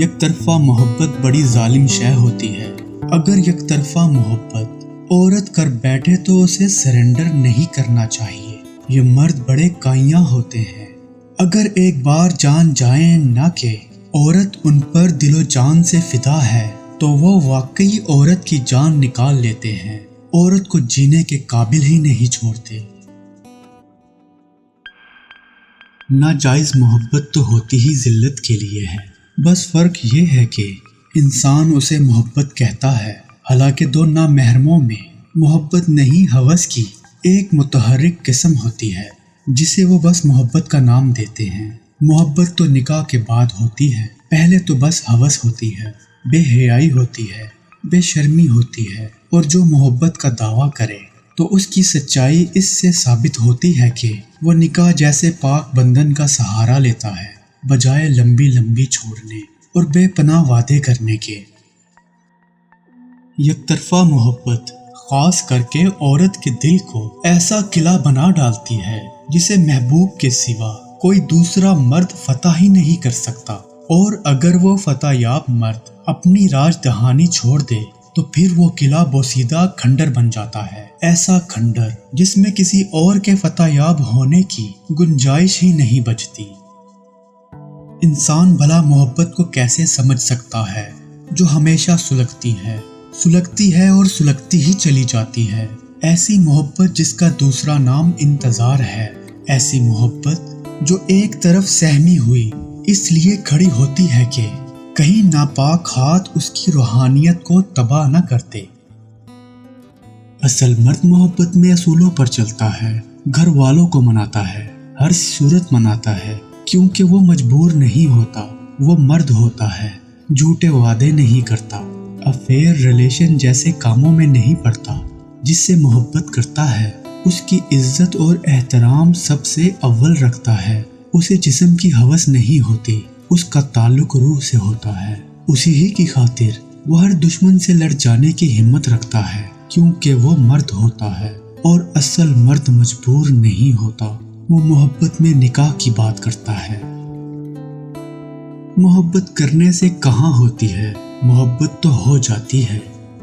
یک طرفہ محبت بڑی ظالم شے ہوتی ہے۔ اگر یک طرفہ محبت عورت کر بیٹھے تو اسے سرنڈر نہیں کرنا چاہیے۔ یہ مرد بڑے کائیاں ہوتے ہیں۔ اگر ایک بار جان جائیں نہ کہ عورت ان پر دل و جان سے فدا ہے تو وہ واقعی عورت کی جان نکال لیتے ہیں، عورت کو جینے کے قابل ہی نہیں چھوڑتے۔ ناجائز محبت تو ہوتی ہی ذلت کے لیے ہے، بس فرق یہ ہے کہ انسان اسے محبت کہتا ہے، حالانکہ دو نامحرموں میں محبت نہیں ہوس کی ایک متحرک قسم ہوتی ہے جسے وہ بس محبت کا نام دیتے ہیں۔ محبت تو نکاح کے بعد ہوتی ہے، پہلے تو بس ہوس ہوتی ہے، بے حیائی ہوتی ہے، بے شرمی ہوتی ہے، اور جو محبت کا دعویٰ کرے تو اس کی سچائی اس سے ثابت ہوتی ہے کہ وہ نکاح جیسے پاک بندھن کا سہارا لیتا ہے بجائے لمبی لمبی چھوڑنے اور بے پناہ وعدے کرنے کے۔ یک طرفہ محبت خاص کر کے عورت کے دل کو ایسا قلعہ بنا ڈالتی ہے جسے محبوب کے سوا کوئی دوسرا مرد فتح ہی نہیں کر سکتا، اور اگر وہ فتح یاب مرد اپنی راج دہانی چھوڑ دے تو پھر وہ قلعہ بوسیدہ کھنڈر بن جاتا ہے، ایسا کھنڈر جس میں کسی اور کے فتح یاب ہونے کی گنجائش ہی نہیں بچتی۔ انسان بھلا محبت کو کیسے سمجھ سکتا ہے جو ہمیشہ سلگتی ہے اور سلگتی ہی چلی جاتی ہے؟ ایسی محبت جس کا دوسرا نام انتظار ہے، ایسی محبت جو ایک طرف سہمی ہوئی اس لیے کھڑی ہوتی ہے کہ کہیں ناپاک ہاتھ اس کی روحانیت کو تباہ نہ کرتے۔ اصل مرد محبت میں اصولوں پر چلتا ہے، گھر والوں کو مناتا ہے، ہر صورت مناتا ہے، کیونکہ وہ مجبور نہیں ہوتا، وہ مرد ہوتا ہے، جھوٹے وعدے نہیں کرتا، افیئر ریلیشن جیسے کاموں میں نہیں پڑتا۔ جس سے محبت کرتا ہے اس کی عزت اور احترام سب سے اول رکھتا ہے، اسے جسم کی ہوس نہیں ہوتی، اس کا تعلق روح سے ہوتا ہے، اسی ہی کی خاطر وہ ہر دشمن سے لڑ جانے کی ہمت رکھتا ہے، کیونکہ وہ مرد ہوتا ہے اور اصل مرد مجبور نہیں ہوتا، وہ محبت میں نکاح کی بات کرتا ہے۔ محبت کرنے سے کہاں ہوتی ہے، محبت تو ہو جاتی ہے،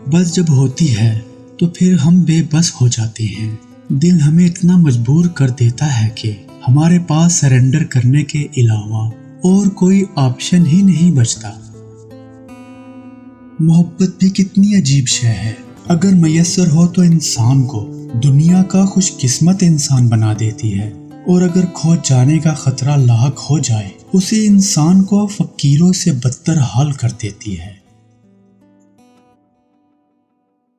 بس جب ہوتی ہے تو پھر ہم بے بس ہو جاتے ہیں۔ دل ہمیں اتنا مجبور کر دیتا ہے کہ ہمارے پاس سرنڈر کرنے کے علاوہ اور کوئی آپشن ہی نہیں بچتا۔ محبت بھی کتنی عجیب شے ہے، اگر میسر ہو تو انسان کو دنیا کا خوش قسمت انسان بنا دیتی ہے، اور اگر کھو جانے کا خطرہ لاحق ہو جائے اسے انسان کو فقیروں سے بدتر حال کر دیتی ہے۔